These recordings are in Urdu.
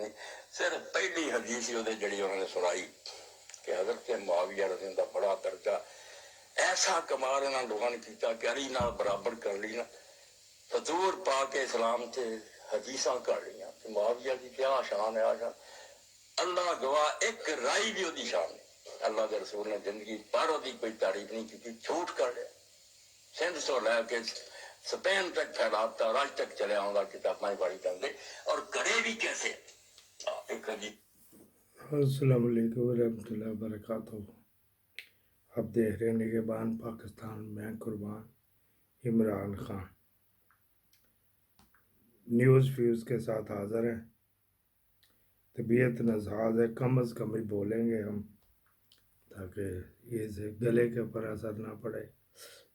نہیں. صرف پہلی حدیث ہی وہ جڑی انہوں نے سنائی کہ حضرت معاویہ رضی اللہ عنہ بڑا درجہ ایسا کمال انہوں لوگوں نے کیتا کہ علی نال برابر کر لی نا. حضور پاک اسلام سے حدیثاں کر لیا کہ معاویہ کی کیا شان ہے. شان اللہ گواہ ایک رائی بھی وہ شان نہیں. اللہ کے رسول نے زندگی پر وہ کوئی تعریف نہیں کی, جھوٹ کر لیا. سندھ سے لے کے سپین تک پھیلاتا, راج تک چلے آؤں کتابیں پڑھی کرتے اور کرے بھی کیسے. السلام علیکم ورحمۃ اللہ وبرکاتہ. آپ دیکھ رہے ہیں نگہبان پاکستان, میں قربان عمران خان نیوز فیوز کے ساتھ حاضر ہیں. طبیعت ناساز ہے, کم از کم ہی بولیں گے ہم تاکہ یہ گلے کے اوپر اثر نہ پڑے.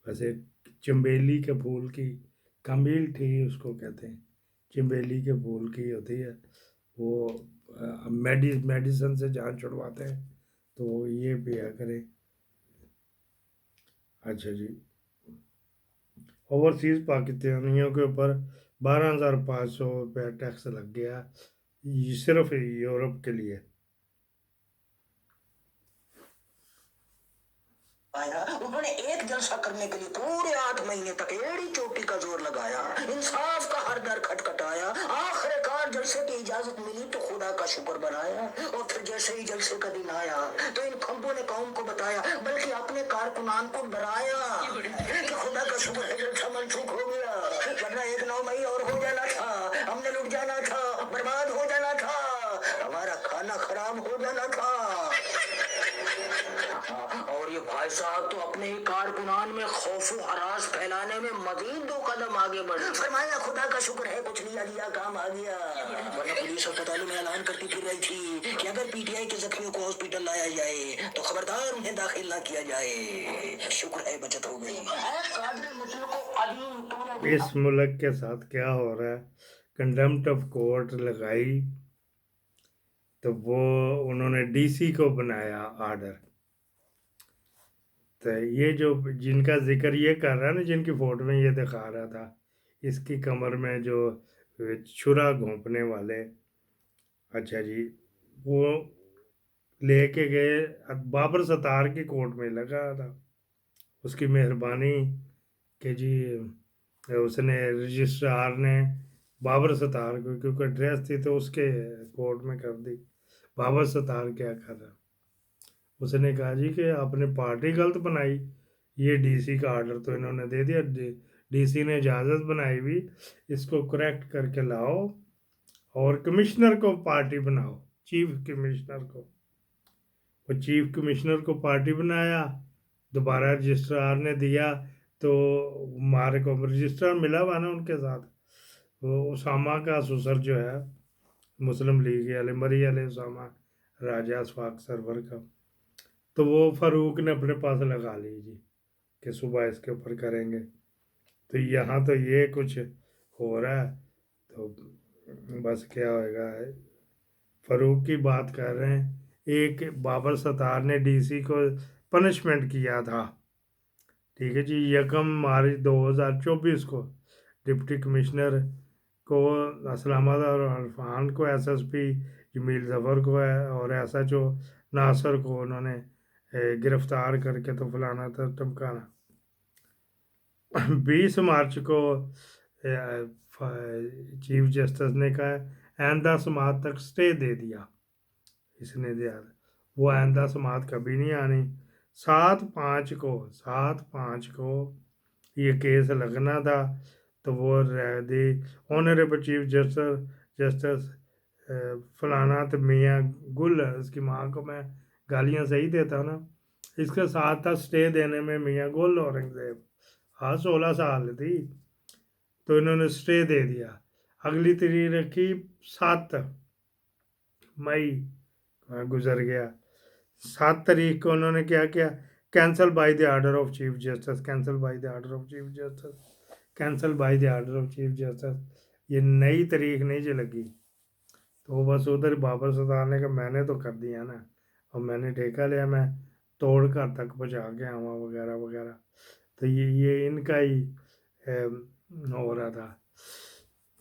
ویسے چنبیلی کے پھول کی کمیل تھی, اس کو کہتے ہیں چنبیلی کے پھول کی ہوتی ہے, وہ میڈیسن سے جان چھڑواتے ہیں تو یہ پیا کریں. اچھا جی, اوورسیز پاکستانیوں کے اوپر 12,500 روپے ٹیکس لگ گیا صرف یورپ کے لیے. انہوں نے ایک جلسہ کرنے کے لیے پورے 8 مہینے تک ایڑی چوٹی کا زور لگایا, انصاف کا ہر در کھٹکھٹایا. آخر کار جلسے کی اجازت ملی تو خدا کا شکر بنایا, اور پھر جیسے ہی جلسے کا دن آیا تو ان کھمبوں نے قوم کو بتایا بلکہ اپنے کارکنان کو ڈرایا کہ خدا کا شکر ہے جلسہ منسوخ ہو گیا, ورنہ 1 مئی اور ہو جانا تھا, ہم نے لٹ جانا تھا, برباد ہو جانا تھا, ہمارا کھانا خراب ہو جانا تھا. اور یہ بھائی صاحب تو اپنے ہی کارکنان میں خوف و ہراس پھیلانے میں مزید 2 قدم آگے بڑھے. فرمایا خدا کا شکر ہے کچھ لیا کام آ گیا, ورنہ پولیس اسپتالوں میں اعلان کرتی پھر رہی تھی کہ اگر پی ٹی آئی کے زخمیوں کو ہاسپٹل لایا جائے تو خبردار انہیں داخل نہ کیا جائے. شکر ہے بچت ہو گئی. اس ملک کے ساتھ کیا ہو رہا ہے, کنڈیمپٹ آف کورٹ لگائی تو وہ انہوں نے ڈی سی کو بنایا آرڈر. تو یہ جو جن کا ذکر یہ کر رہا ہے نا, جن کی فوٹو میں یہ دکھا رہا تھا, اس کی کمر میں جو چھرا گھونپنے والے, اچھا جی, وہ لے کے گئے بابر ستار کی کورٹ میں لگا تھا. اس کی مہربانی کہ جی اس نے رجسٹرار نے بابر ستار کو, کیونکہ ایڈریس تھی تو اس کے کورٹ میں کر دی. بابر ستار کیا کر رہا, اس نے کہا جی کہ آپ نے پارٹی غلط بنائی, یہ ڈی سی کا آرڈر تو انہوں نے دے دیا, ڈی سی نے اجازت بنائی بھی, اس کو کریکٹ کر کے لاؤ اور کمشنر کو پارٹی بناؤ, چیف کمشنر کو. وہ چیف کمشنر کو پارٹی بنایا, دوبارہ رجسٹرار نے دیا تو ہمارے کو رجسٹرار ملا ہوا نا ان کے ساتھ, وہ اسامہ کا سسر جو ہے مسلم لیگ علی مری علیہ اسامہ راجہ اسفاق سرور کا, تو وہ فاروق نے اپنے پاس لگا لی جی کہ صبح اس کے اوپر کریں گے. تو یہاں تو یہ کچھ ہو رہا ہے, تو بس کیا ہوئے گا. فاروق کی بات کر رہے ہیں, ایک بابر ستار نے ڈی سی کو پنشمنٹ کیا تھا, ٹھیک ہے جی, 1 مارچ 2024 کو ڈپٹی کمشنر کو اسلام آباد اور عرفان کو, ایس ایس پی جمیل ظفر کو اور ایس ایچ او ناصر کو انہوں نے گرفتار کر کے تو فلانا تھا ٹمکانا. 20 مارچ کو چیف جسٹس نے کہا آئندہ سماعت تک سٹے دے دیا, اس نے دیا, وہ آئندہ سماعت کبھی نہیں آنی. 7/5 کو یہ کیس لگنا تھا, تو وہ دی آنریبل چیف جسٹس فلانا تو میاں گل, اس کی ماں کو میں گالیاں صحیح دیتا نا, اس کے ساتھ تھا سٹے دینے میں میاں گل اورنگزیب, 16 سال تھی, تو انہوں نے سٹے دے دیا. اگلی تاریخ رکھی 7 مئی, گزر گیا. 7 تاریخ کو انہوں نے کیا کیا, cancel by the order of chief justice, cancel by the order of chief justice, cancel by the order of chief justice. یہ نئی تاریخ نہیں جو لگی, تو بس ادھر بابر ستار نے کہا میں نے تو کر دیا نا, اور میں نے ٹھیکہ لیا, میں توڑ کر تک پہنچا کے آؤں وغیرہ وغیرہ. تو یہ ان کا ہی ہو رہا تھا.